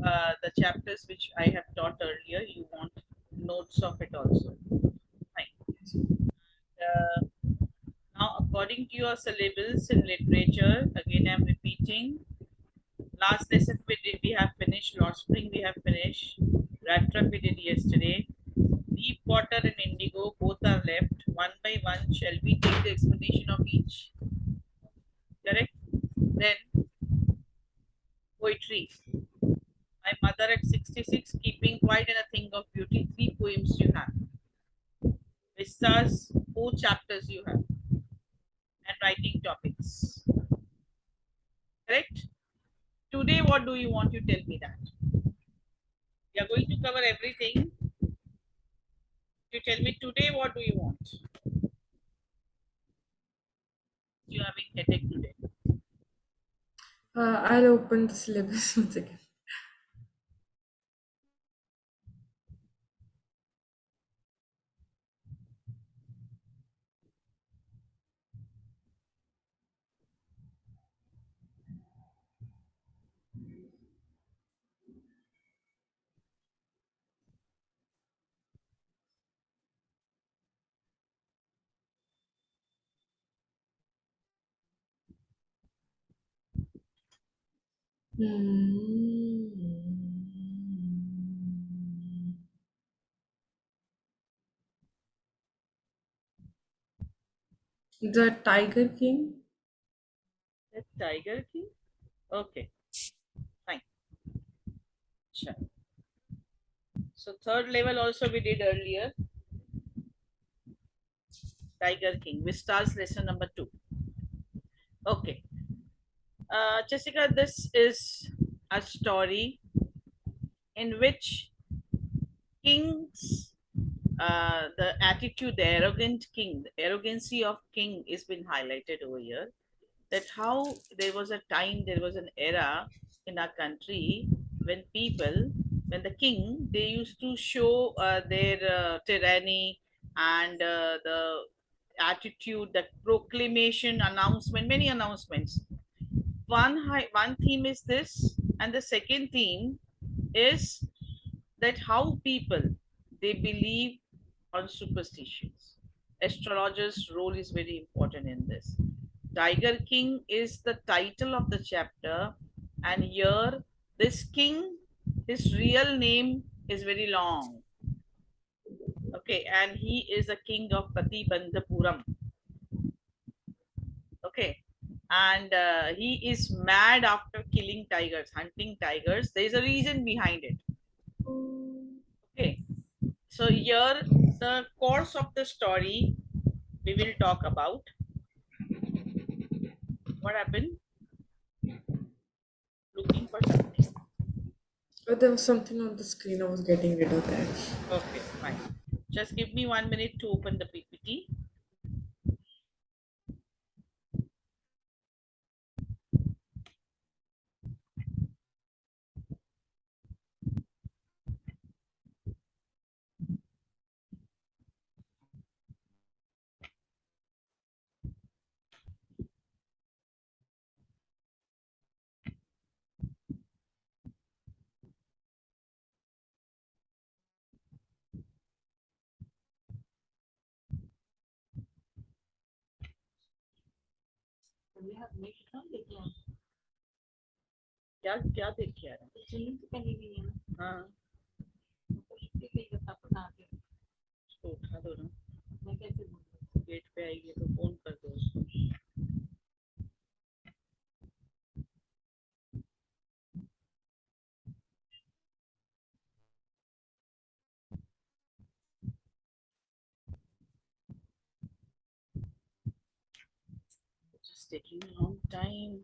the chapters which I have taught earlier. You want notes of it also. Fine. Now, according to your syllabus in literature, again I'm repeating. Last lesson we have finished. Lord Spring we have finished. Rat Truck we did yesterday. Deep Water and Indigo both are left. One by one, shall we take the explanation of each? Correct. Then poetry. My mother at 66, keeping quiet and a thing of beauty. 3 poems you have. Vistas, 4 chapters you have. And writing topics. Correct? Today, what do you want? You tell me that. We are going to cover everything. You tell me today, what do you want? You're having headache today. I'll open the syllabus once again. The Tiger King. The Tiger King? Okay, fine. Sure. So, third level also we did earlier. Tiger King. Vistas lesson number 2. Okay. Jessica, this is a story in which kings, the attitude, the arrogant king, the arrogancy of king is been highlighted over here. That how there was a time, there was an era in our country when people, when the king, they used to show their tyranny and the attitude, the proclamation, announcement, many announcements. One theme is this, and the second theme is that how people they believe on superstitions. Astrologers' role is very important in this. Tiger King is the title of the chapter, and here this king, his real name is very long. Okay, and he is a king of Katibandhapuram. Okay, and he is mad after killing tigers, hunting tigers. There is a reason behind it. Okay, so here the course of the story we will talk about. What happened? Looking for something. Oh, there was something on the screen. I was getting rid of that. Okay, fine. Just give me 1 minute to open the PPT. क्या क्या देख के आ रहा है हाँ उसको उठा दो ना गेट पे आएगी तो फोन कर दो उसको just taking a long time.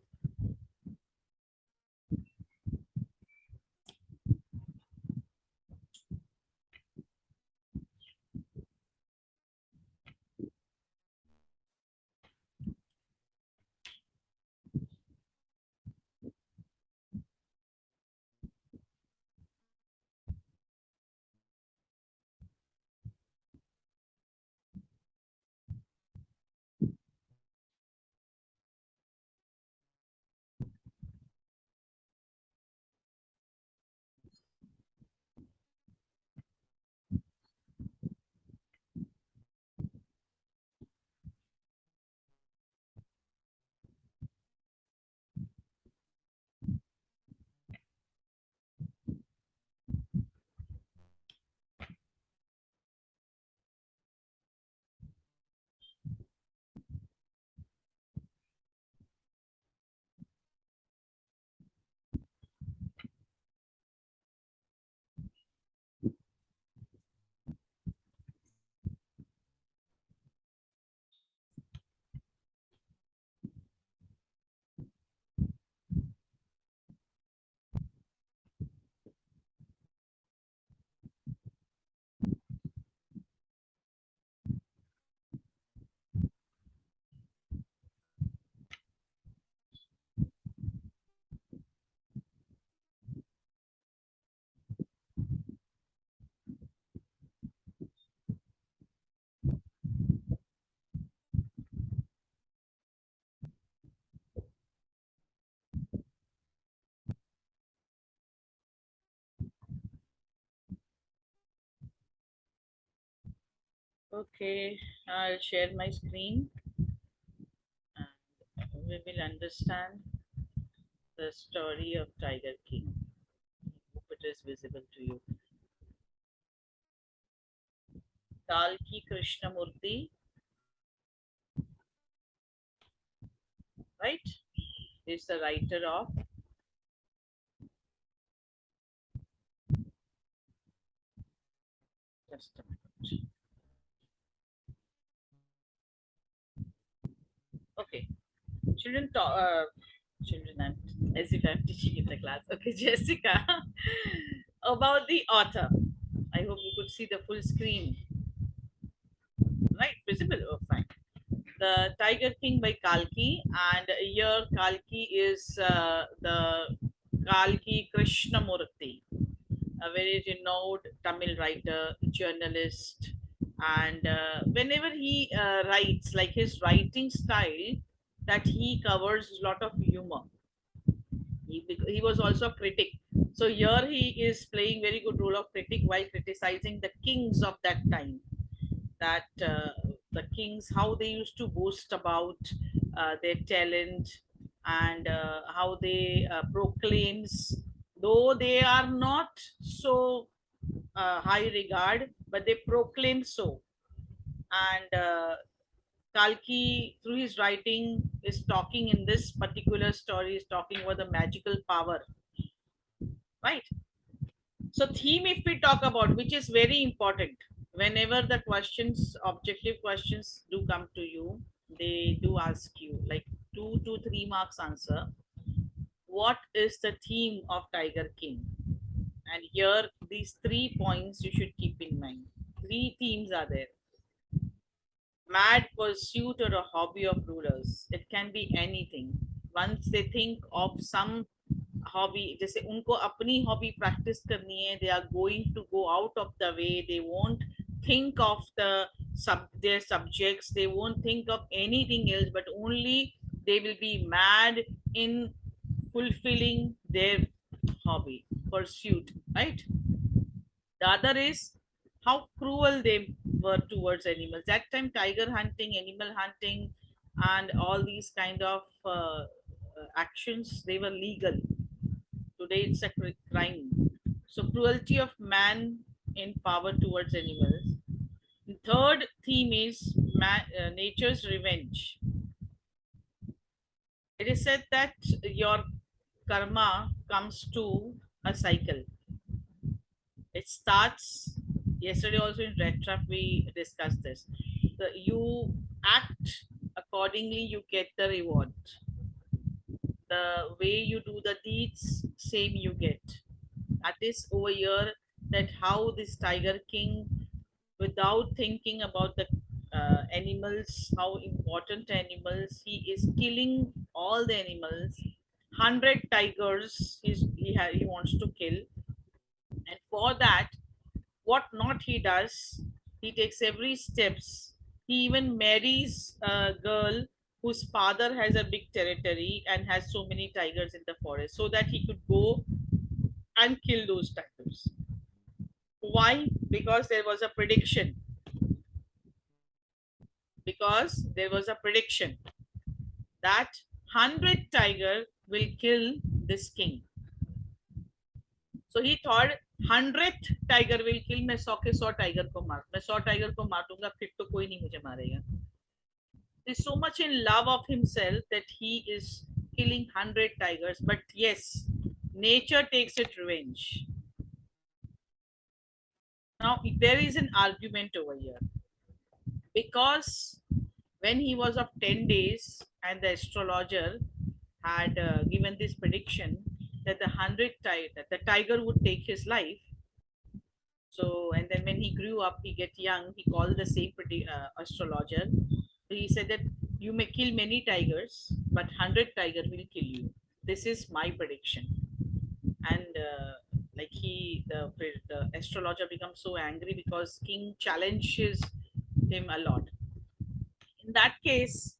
Okay, I'll share my screen and we will understand the story of Tiger King. Hope it is visible to you. Kalki Krishnamurti, right, is the writer of. Just a minute. Okay, children, children, as if I'm teaching in the class. Okay, Jessica, about the author. I hope you could see the full screen. Right, visible. Oh, fine. The Tiger King by Kalki, and here Kalki is the Kalki Krishnamurti, a very renowned Tamil writer, journalist, and whenever he writes, like his writing style, that he covers a lot of humor. He was also a critic. So here he is playing very good role of critic while criticizing the kings of that time. That the kings, how they used to boast about their talent, and how they proclaims, though they are not so high regard, but they proclaim so. And Kalki, through his writing, is talking in this particular story, is talking about the magical power, right? So, theme, if we talk about, which is very important, whenever the questions, objective questions do come to you, they do ask you like 2 to 3 marks answer. What is the theme of Tiger King? And here, these 3 points you should keep in mind. Three themes are there: mad pursuit or a hobby of rulers. It can be anything. Once they think of some hobby, जैसे उनको अपनी hobby practice करनी है, they are going to go out of the way, they won't think of their subjects, they won't think of anything else, but only they will be mad in fulfilling their hobby pursuit, right? The other is how cruel they were towards animals. That time tiger hunting, animal hunting, and all these kind of actions, they were legal. Today it's a crime. So cruelty of man in power towards animals. The third theme is nature's revenge. It is said that your karma comes to a cycle. It starts. Yesterday also in Red Trap we discussed this. You act accordingly, you get the reward. The way you do the deeds, same you get. That is over here, that how this Tiger King, without thinking about the animals, how important animals, he is killing all the animals. 100 tigers he wants to kill, and for that, what not he does, he takes every steps. He even marries a girl whose father has a big territory and has so many tigers in the forest, so that he could go and kill those tigers. Why? Because there was a prediction. Because there was a prediction that 100 tiger will kill this king. So he thought 100th tiger will kill. मैं 100 के 100 tiger को मार, मैं 100 tiger को मार दूंगा, फिर तो कोई नहीं मुझे मारेगा. He's so much in love of himself that he is killing 100 tigers. But yes, nature takes its revenge. Now there is an argument over here, because when he was of 10 days and the astrologer had given this prediction that the tiger would take his life. So, and then when he grew up, he get young, he called the same astrologer. He said that you may kill many tigers, but 100 tiger will kill you. This is my prediction. And like the astrologer becomes so angry because king challenges him a lot. In that case,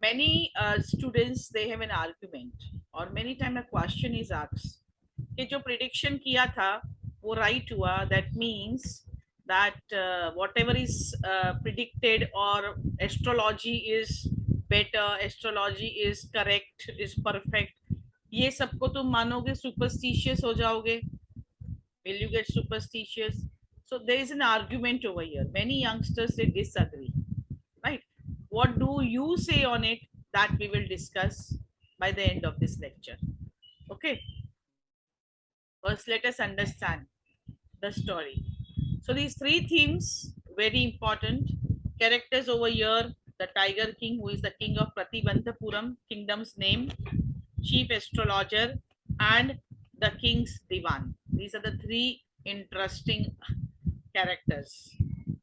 many students, they have an argument, or many time a question is asked कि जो prediction किया था वो right हुआ, that means that whatever is predicted or astrology is better, astrology is correct, is perfect, ये सबको तुम मानोगे, superstitious हो जाओगे, will you get superstitious? So there is an argument over here. Many youngsters, they disagree, right? What do you say on it? That we will discuss by the end of this lecture. Okay. First, let us understand the story. So these three themes, very important. Characters over here, the Tiger King, who is the king of Pratibanthapuram, kingdom's name, chief astrologer, and the king's divan. These are the three interesting characters.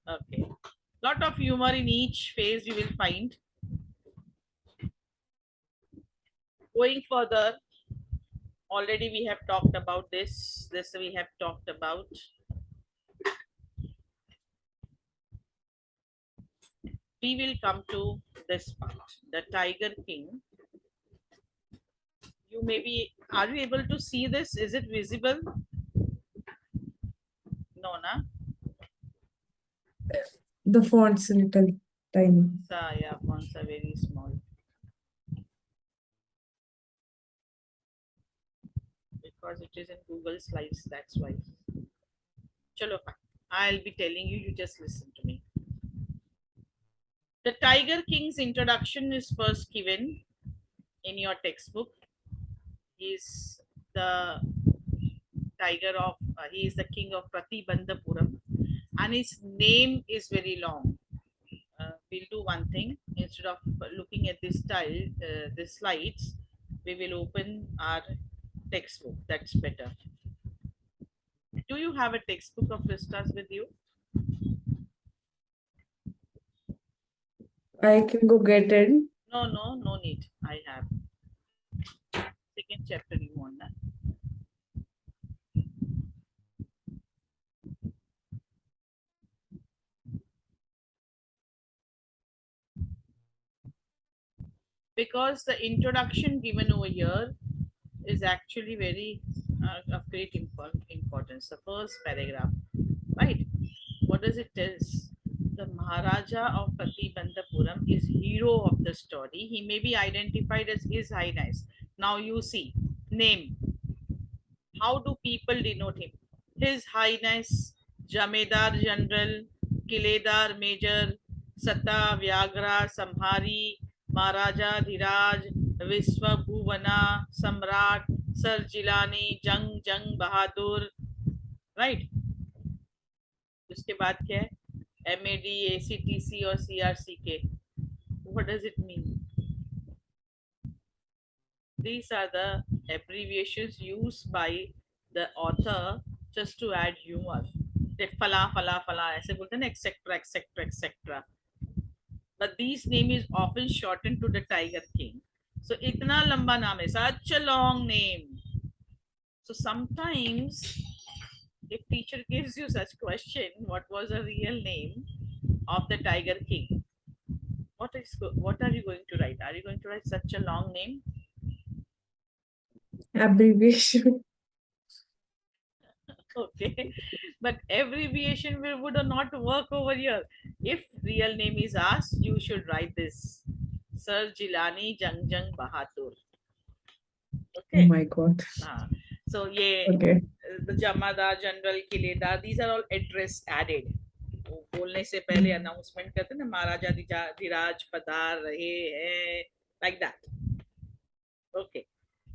Okay. Lot of humor in each phase you will find. Going further, already we have talked about this. This we have talked about. We will come to this part. The Tiger King. You may be, are you able to see this? Is it visible? No, na? The font's a little tiny. Yeah, fonts are very small. Because it is in Google Slides, that's why. Chalo, fine. I'll be telling you, you just listen to me. The Tiger King's introduction is first given in your textbook. He's the he is the king of Pratibandhapuram, and his name is very long. We'll do one thing. Instead of looking at this this slides, we will open our textbook. That's better. Do you have a textbook of Vistas with you? I can go get it. No, no, no need. I have. Second chapter you want that. Because the introduction given over here is actually very of great importance. The first paragraph, right? What does it tell? The Maharaja of Pratibandhapuram is hero of the story. He may be identified as His Highness. Now you see, name. How do people denote him? His Highness, Jamedar General, Kiledar Major, Sata Vyagra Samhari, Maharaja Dhiraj, Viswa Bhuvana, Samrat, Sir Jilani, Jang Bahadur, right? उसके बाद क्या है? MAD, ACTC और CRCK. What does it mean? These are the abbreviations used by the author just to add humor. That fala ऐसे बोलते हैं ना, etc etc etc. But these name is often shortened to the Tiger King. So इतना लंबा नाम है, such a long name. So sometimes if teacher gives you such question, what was the real name of the Tiger King? What are you going to write? Are you going to write such a long name? Abbreviation. Okay, but abbreviation would not work over here. If real name is asked, you should write this: Sir Jilani Jang Bahadur. Oh Okay. my God. So yeah, Okay. the Jamadar General Kiledar, these are all address added. बोलने से पहले announcement करते ना, महाराजा धीराज पधार रहे हैं, like that. Okay.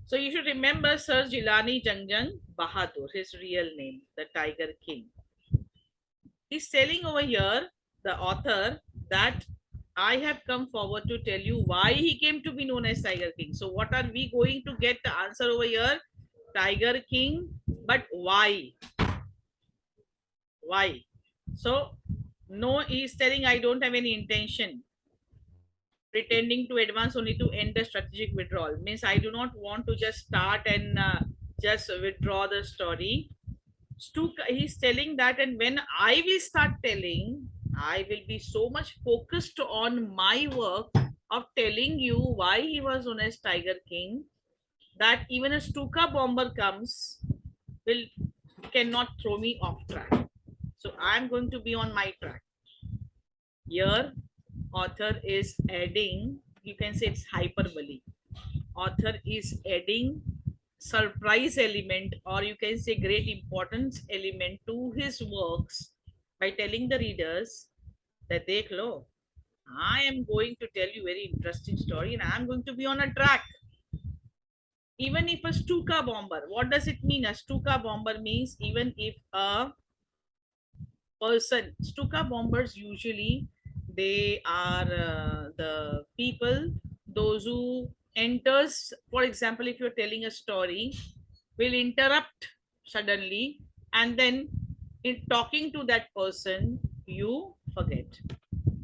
So you should remember Sir Jilani Jangjang Bahadur, his real name, the Tiger King. He's telling over here, the author, that I have come forward to tell you why he came to be known as Tiger King. So what are we going to get the answer over here? Tiger King, but why? Why? So no, he's telling I don't have any intention pretending to advance only to end the strategic withdrawal. Means I do not want to just start and just withdraw the story. He's telling that, and when I will start telling, I will be so much focused on my work of telling you why he was known as Tiger King, that even a Stuka bomber comes, will cannot throw me off track. So I'm going to be on my track. Here, author is adding, you can say it's hyperbole. Author is adding surprise element, or you can say great importance element to his works by telling the readers that dekh lo, I am going to tell you very interesting story and I'm going to be on a track. Even if a Stuka bomber, what does it mean? A Stuka bomber means even if a person, Stuka bombers usually they are the people, those who enters, for example, if you're telling a story, will interrupt suddenly and then in talking to that person, you forget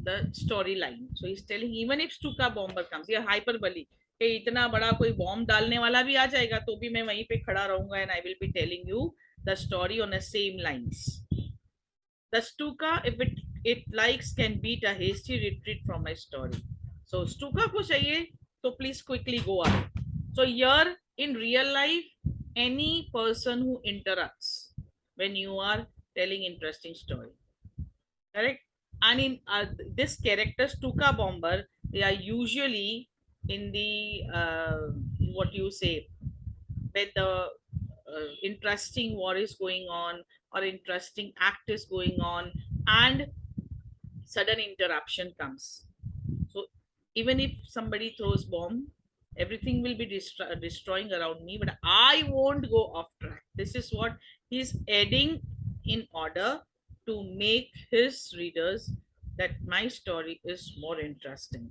the storyline. So he's telling even if Stuka bomber comes, ये hyperbole, कि इतना बड़ा कोई bomb डालने वाला भी आ जाएगा तो भी मैं वहीं पे खड़ा रहूंगा and I will be telling you the story on the same lines. The Stuka, if it likes, can beat a hasty retreat from my story. So Stuka को चाहिए तो please quickly go up. So here in real life, any person who interrupts when you are telling interesting story, correct? And in this character Stuka bomber, they are usually in the what you say, when the interesting war is going on or interesting act is going on and sudden interruption comes. So even if somebody throws bomb, everything will be destroying around me, but I won't go off track. This is what he's adding in order to make his readers that my story is more interesting.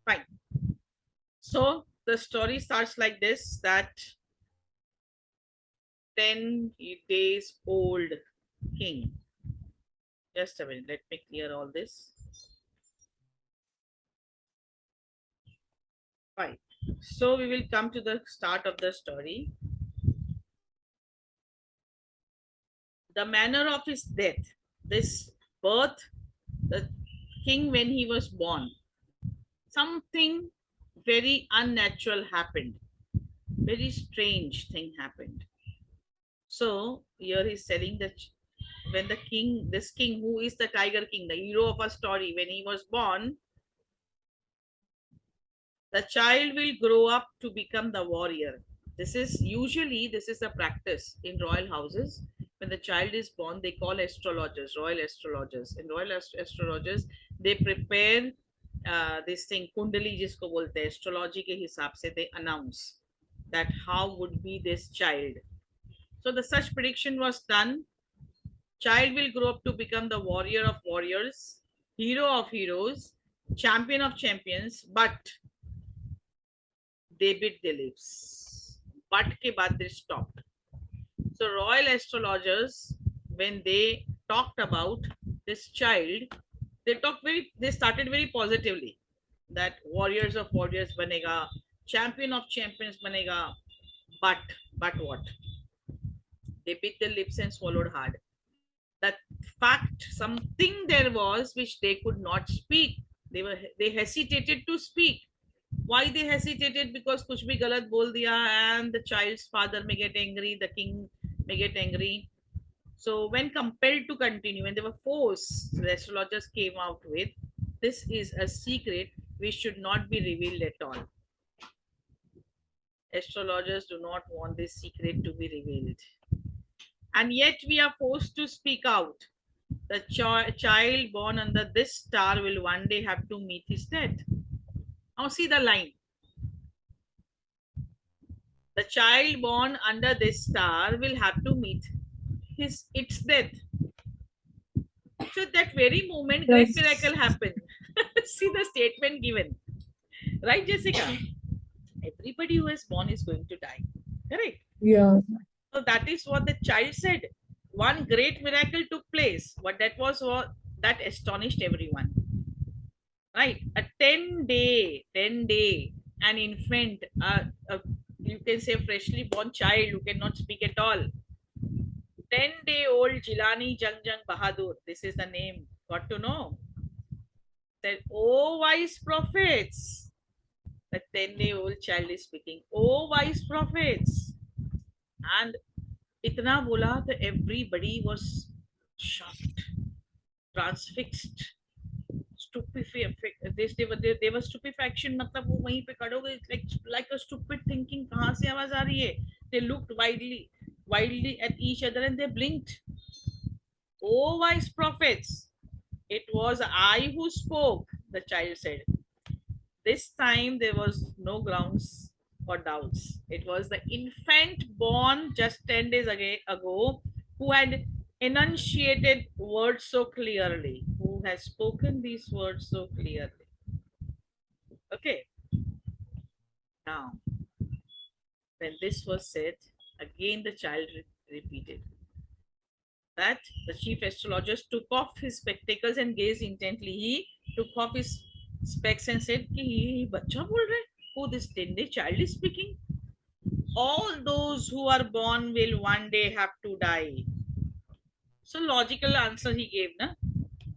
Fine. So the story starts like this, that 10 days old king. Just a minute, let me clear all this. Fine. So we will come to the start of the story. The manner of his death, this birth, the king when he was born, something very unnatural happened. Very strange thing happened. So here he's telling that when the king, this king who is the Tiger King, the hero of our story, when he was born, the child will grow up to become the warrior. This is a practice in royal houses. When the child is born, they call astrologers, royal astrologers. In royal astrologers, they prepare this thing, kundali jisko bolte hain, astrology ke hisab se they announce that how would be this child. So the such prediction was done. Child will grow up to become the warrior of warriors, hero of heroes, champion of champions, but they bit their lips. But ke baad they stopped. So royal astrologers, when they talked about this child, they started very positively that warriors of warriors banega, champion of champions banega, but what? They bit their lips and swallowed hard. That fact, something there was which they could not speak. They hesitated to speak. Why they hesitated? Because kuch bhi galat bol diya and the child's father may get angry, the king may get angry. So when compelled to continue, when they were forced, the astrologers came out with, this is a secret which should not be revealed at all. Astrologers do not want this secret to be revealed. And yet we are forced to speak out. The child born under this star will one day have to meet his death. Now see the line. The child born under this star will have to meet its death. So that very moment, great Yes. miracle happened. See the statement given, right, Jessica? Everybody who is born is going to die. Correct. Yeah. So that is what the child said. One great miracle took place, but that was what that astonished everyone. Right? A 10 day, an infant, you can say freshly born child who cannot speak at all. 10 day old Jilani Jung Jung Bahadur. This is the name. Got to know. That, oh wise prophets. The 10 day old child is speaking. Oh wise prophets. And itna bola that everybody was shocked, transfixed, they were stupefaction. मतलब वो वहीं पे खड़े हो गए, like a stupid thinking, कहाँ से आवाज आ रही है. They looked wildly at each other and they blinked. Oh, wise prophets, it was I who spoke, the child said. This time there was no grounds for doubts. It was the infant born just 10 days ago who had enunciated words so clearly, who has spoken these words so clearly. Okay, now, when this was said, again the child repeated that. The chief astrologist took off his spectacles and gazed intently. He took off his specs and said, कि ये बच्चा बोल रहा है? Oh, this 10-day child is speaking. All those who are born will one day have to die. So logical answer he gave, na?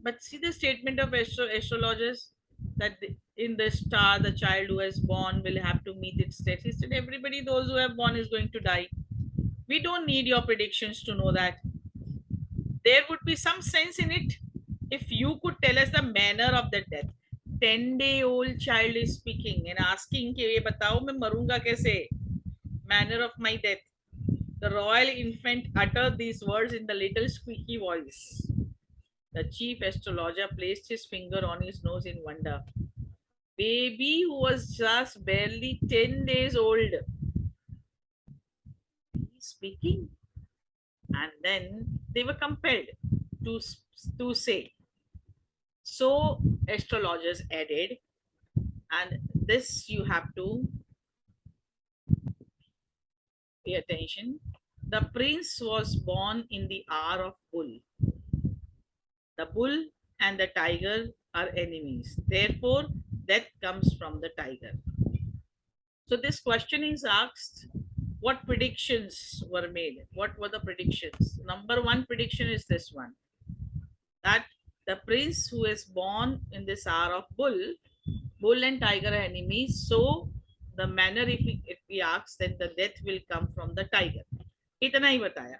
But see the statement of astrologers that in the star the child who is born will have to meet its death. He said everybody those who have born is going to die. We don't need your predictions to know that. There would be some sense in it if you could tell us the manner of the death. 10-day-old child is speaking and asking कि ये बताओ मैं मरूंगा कैसे? Manner of my death. The royal infant uttered these words in the little squeaky voice. The chief astrologer placed his finger on his nose in wonder. Baby who was just barely 10 days old. He's speaking. And then they were compelled to, to say. So astrologers added, and this you have to pay attention. The prince was born in the hour of bull. The bull and the tiger are enemies. Therefore, death comes from the tiger. So this question is asked, what predictions were made? What were the predictions? Number one prediction is this one, that the prince who is born in this hour of bull and tiger are enemies. So the manner, if we ask, then the death will come from the tiger. इतना ही बताया.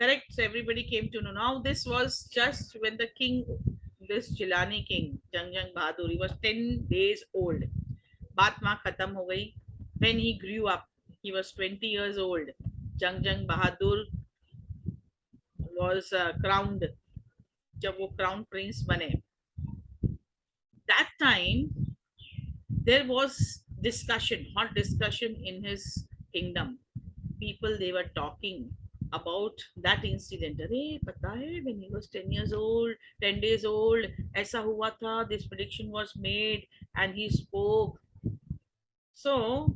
Correct. So everybody came to know. Now this was just when the king, this Jilani king, Jang Bahadur, he was 10 days old. बात वहाँ खत्म हो गई. When he grew up, he was 20 years old. Jang Bahadur was crowned. जब वो crown prince बने. That time there was discussion, hot discussion in his kingdom. People, they were talking about that incident. अरे पता है when he was 10 years old, 10 days old, ऐसा हुआ था, this prediction was made and he spoke. So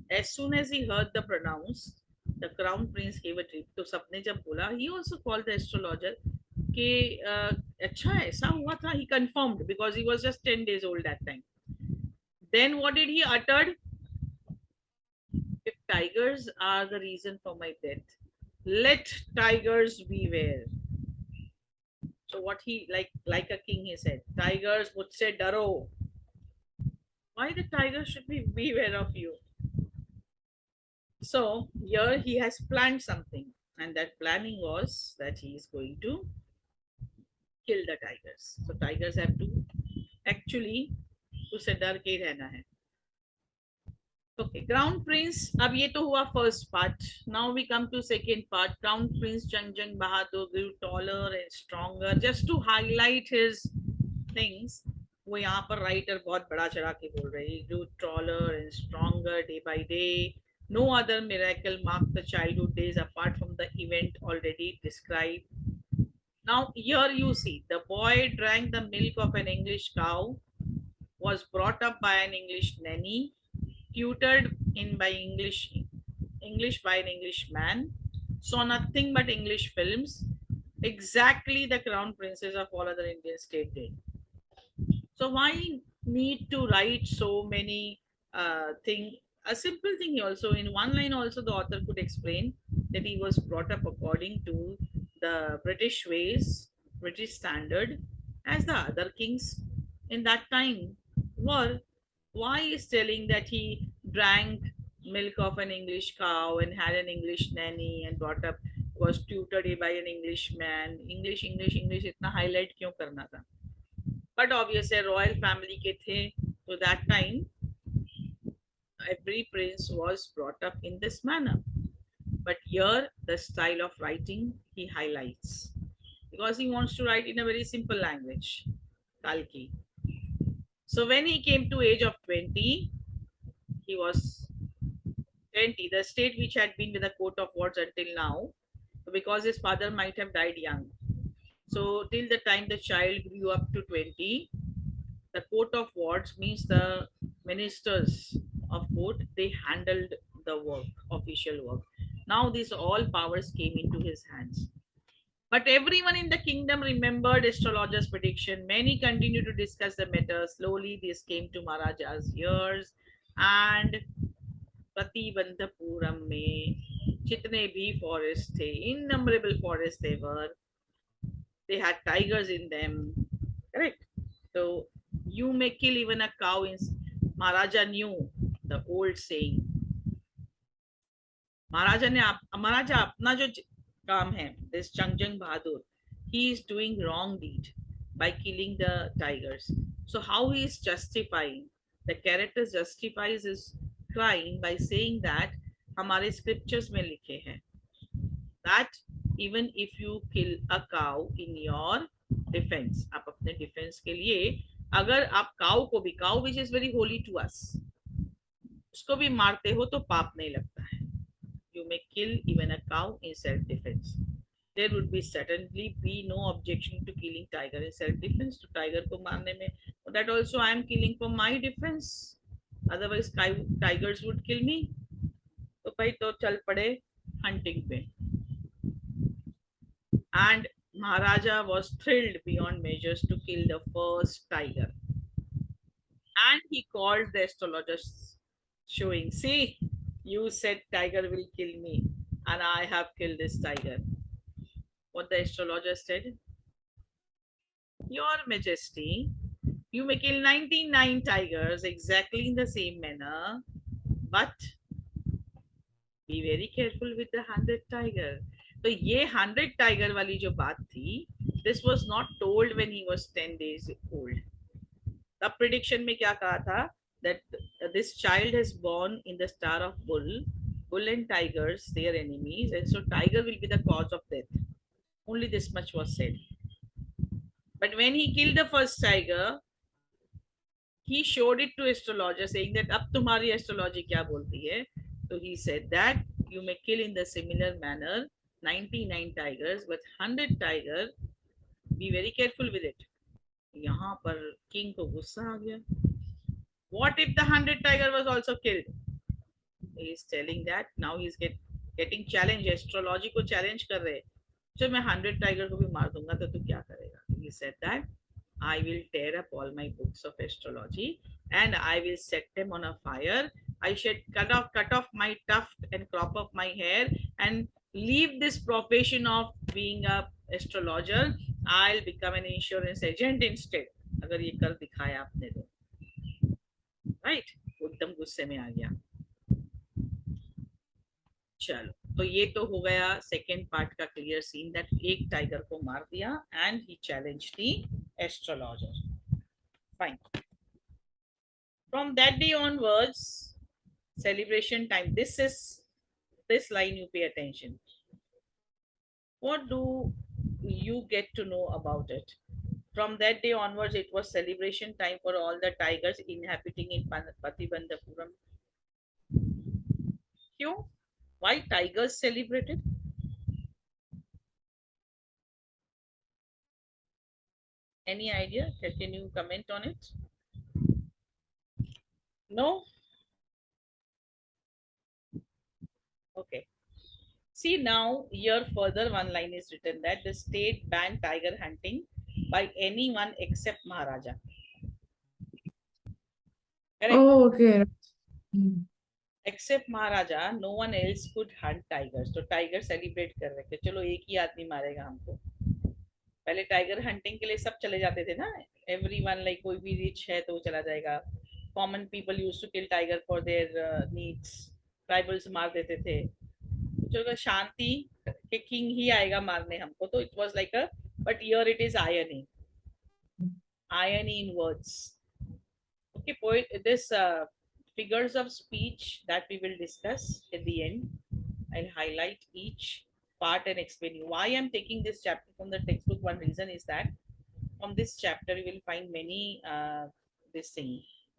as soon as he heard the pronounce, the crown prince gave a trip. तो सबने जब बोला, he also called the astrologer कि अच्छा ऐसा हुआ था. He confirmed because he was just 10 days old that time. Then what did he uttered? If tigers are the reason for my death, let tigers beware. So what he, like a king, he said, tigers would say daro. Why the tigers should be beware of you? So here he has planned something, and that planning was that he is going to kill the tigers. So tigers have to actually उसे डर के ही रहना है. Okay, Crown Prince. अब ये तो हुआ first part. Now we come to second part. Crown Prince Jang Bahadur grew taller and stronger. Just to highlight his things, वो यहाँ पर writer बहुत बड़ा चढ़ा के बोल रहे हैं. He grew taller and stronger day by day. No other miracle marked the childhood days apart from the event already described. Now here you see the boy drank the milk of an English cow, was brought up by an English nanny, tutored in by English by an English man, saw nothing but English films, exactly the crown princes of all other Indian states did. So why need to write so many thing? A simple thing also, in one line also the author could explain that he was brought up according to the British ways, British standard, as the other kings in that time were. Why is telling that he drank milk of an English cow and had an English nanny and brought up, was tutored by an Englishman. English English English इतना highlight क्यों करना था? But obviously royal family के थे, so that time every prince was brought up in this manner. But here the style of writing he highlights because he wants to write in a very simple language, Kalki. So when he came to age of 20, he was 20, the state which had been with the court of wards until now, because his father might have died young. So till the time the child grew up to 20, the court of wards means the ministers of court, they handled the work, official work. Now these all powers came into his hands. But everyone in the kingdom remembered astrologer's prediction. Many continued to discuss the matter. Slowly, this came to Maharaja's ears, and Pratibandapuram में जितने भी forest थे, इनम्बरेबल forest they were, they had tigers in them, correct? So you may kill even a cow in, Maharaja knew the old saying. महाराजा अपना जो काम है, this चंगजंग Bahadur, he is doing wrong deed by killing the tigers. So how he is justifying, the character justifies his crime by saying that हमारे scriptures में लिखे हैं that even if you kill a cow in your defense, आप अपने defense के लिए अगर आप cow को भी, cow which is very holy to us, उसको भी मारते हो तो पाप नहीं लगता है. You may kill even a cow in self-defense. There would be certainly be no objection to killing tiger in self-defense. तो tiger को मारने में, that also I am killing for my defense. Otherwise, tigers would kill me. तो भाई तो चल पड़े hunting पे. And Maharaja was thrilled beyond measures to kill the first tiger. And he called the astrologers, showing, see, you said tiger will kill me, and I have killed this tiger. What the astrologer said? Your Majesty, you may kill 99 tigers exactly in the same manner, but be very careful with the 100 tiger. तो ये 100 tiger वाली जो बात थी, this was not told when he was 10 days old. तब prediction में क्या कहा था? That this child is born in the star of bull. Bull and tigers, they are enemies, and so tiger will be the cause of death. Only this much was said. But when he killed the first tiger, he showed it to astrologer, saying that अब तुम्हारी astrology क्या बोलती है? So he said that you may kill in the similar manner 99 tigers, but 100 tiger, be very careful with it. यहाँ पर king को गुस्सा आ गया. What if the 100 tiger was also killed? He is telling that now he is getting challenge, astrology को challenge कर रहे. So मैं 100 tiger को भी मार दूंगा तो तू क्या करेगा? He said that I will tear up all my books of astrology and I will set them on a fire. I should cut off my tuft and crop off my hair and leave this profession of being a astrologer. I'll become an insurance agent instead. अगर ये कर दिखाया आपने तो, right? एकदम गुस्से में आ गया. चलो, तो ये तो हो गया सेकेंड पार्ट का क्लियर सीन, दैट एक टाइगर को मार दिया and he challenge the astrologer. Fine. From that day onwards celebration time, this line you pay attention. What do you get to know about it? From that day onwards it was celebration time for all the tigers inhabiting in Patibandhapuram. क्यों? Why tigers celebrated? Any idea? Can you comment on it? No? Okay. See now, here further one line is written that the state banned tiger hunting by anyone except Maharaja. Correct? Oh, okay. Hmm. Except Maharaja, no one else could hunt tigers. तो tiger celebrate कर रहे थे. चलो एक ही आदमी मारेगा हमको. पहले टाइगर हंटिंग के लिए सब चले जाते थे ना. Everyone, like कोई भी रिच है तो वो चला जाएगा. Common people used to kill tiger for their needs. Tribals मार देते थे, जो शांति के किंग ही आएगा मारने हमको, तो it was like a, but here it is irony in words. Okay, this figures of speech that we will discuss at the end. I'll highlight each part and explain you why I'm taking this chapter from the textbook. One reason is that from this chapter you will find many this thing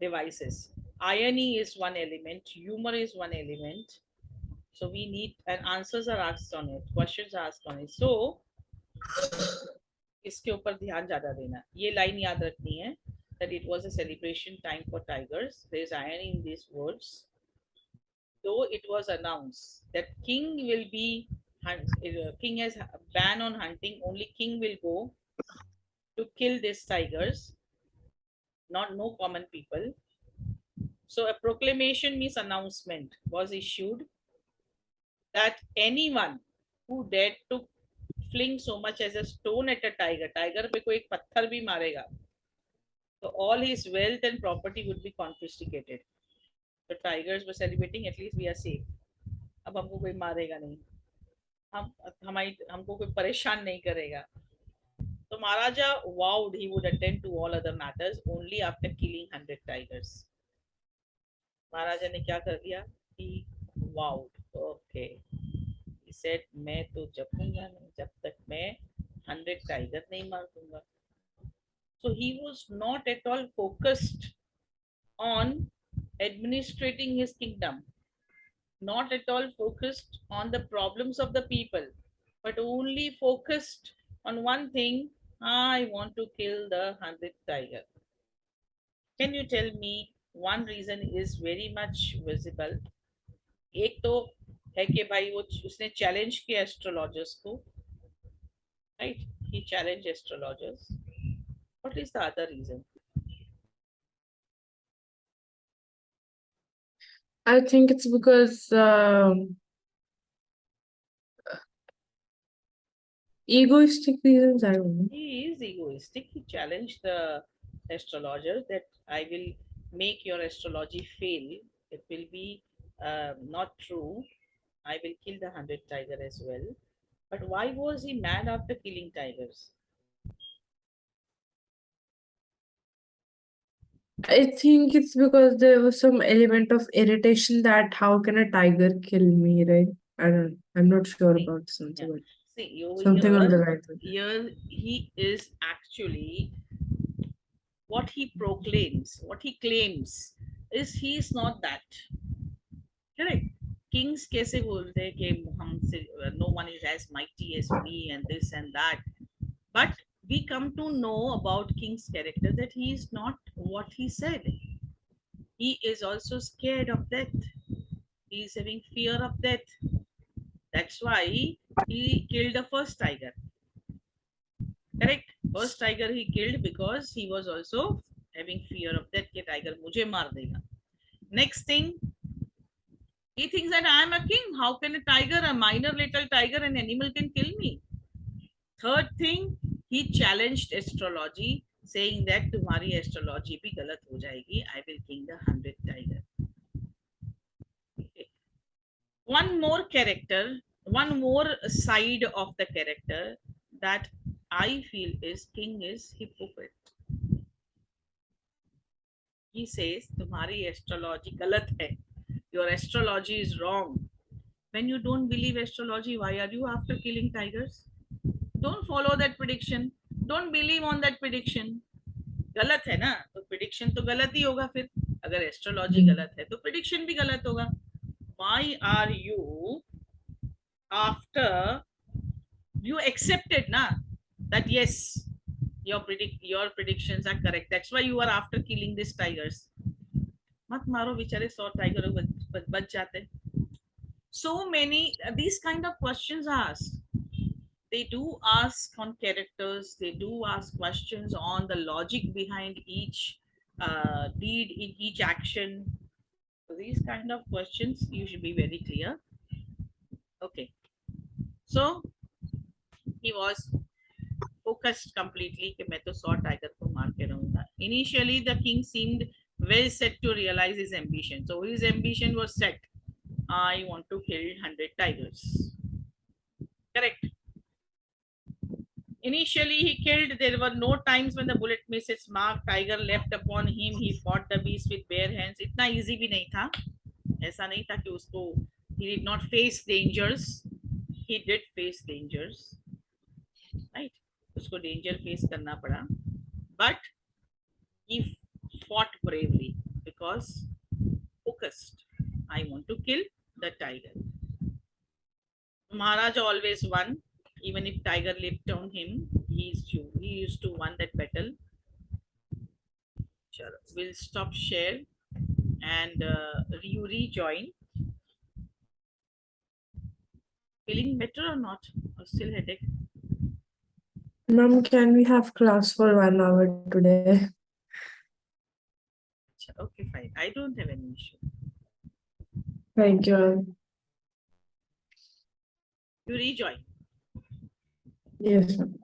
devices. Irony is one element, humor is one element. So we need, and answers are asked on it, questions are asked on it. So इसके ऊपर ध्यान ज्यादा देना, ये line याद रखनी है, that it was a celebration time for tigers. There is irony in these words. Though it was announced that king will be king has a ban on hunting, only king will go to kill these tigers, not no common people. So a proclamation means announcement was issued that anyone who dared to fling so much as a stone at a tiger, tiger पे कोई एक पत्थर भी मारेगा, so all his wealth and property would be confiscated. The tigers were celebrating, at least we are safe. अब हमको कोई मारेगा नहीं, हम हमारी हमको कोई परेशान नहीं करेगा. So Maharaja vowed he would attend to all other matters only after killing 100 tigers. महाराजा ने क्या कर दिया? He vowed. Okay. He said मैं तो जपूंगा नहीं जब तक मैं 100 टाइगर नहीं मार दूंगा. So he was not at all focused on administrating his kingdom, not at all focused on the problems of the people, but only focused on one thing: I want to kill the 100th tiger. Can you tell me one reason is very much visible? एक तो है कि भाई वो उसने challenge किया astrologers को, right? He challenge astrologers. What is the other reason? I think it's because egoistic reasons. I don't know. He is egoistic. He challenged the astrologer that I will make your astrology fail. It will be not true. I will kill the 100 tiger as well. But why was he mad after killing tigers? I think it's because there was some element of irritation that how can a tiger kill me, right? I'm not sure See, about something, yeah. but See, over something on the lines of that. here he is actually what he proclaims, what he claims is he is not that. Correct. Kings कैसे बोलते हैं कि हमसे no one is as mighty as me and this and that. But we come to know about King's character that he is not what he said. He is also scared of death. He is having fear of death. That's why he killed the first tiger. Correct. First tiger he killed because he was also having fear of death कि tiger मुझे मार देगा. Next thing, he thinks that I am a king. How can a tiger, a minor little tiger, an animal can kill me? Third thing, he challenged astrology, saying that तुम्हारी astrology भी गलत हो जाएगी. I will kill the 100th tiger. Okay. One more character, one more side of the character that I feel is king is hypocrite. He says तुम्हारी astrology गलत है. Your astrology is wrong. When you don't believe astrology, why are you after killing tigers? Don't follow that prediction. Don't believe on that prediction. गलत है ना, तो prediction तो गलत ही होगा. फिर अगर astrology गलत है तो prediction भी गलत होगा. Why are you after, you accepted na that yes, your predictions are correct, that's why you are after killing these tigers. मत मारो बेचारे 100 टाइगर बच जाते. So many these kind of questions are asked. They do ask on characters, they do ask questions on the logic behind each deed in each action. So these kind of questions you should be very clear. Okay, so he was focused completely कि मैं तो 100 tiger को मार के रहूंगा. Initially the king seemed well set to realize his ambition, so his ambition was set. I want to kill 100 tigers. Correct. Initially, he killed. There were no times when the bullet missed its mark. Tiger leapt upon him. He fought the beast with bare hands. इतना easy भी नहीं था. ऐसा नहीं था कि उसको he did not face dangers. He did face dangers, right? उसको danger face करना पड़ा. But he fought bravely because focused. I want to kill the tiger. Maharaj always won, even if tiger leapt on him. He used to win that battle. Sure. We'll stop share and you rejoin. Feeling better or not? Or still headache? Mom, can we have class for 1 hour today? Okay, fine. I don't have any issue. Thank you. You rejoin. Yes, ma'am.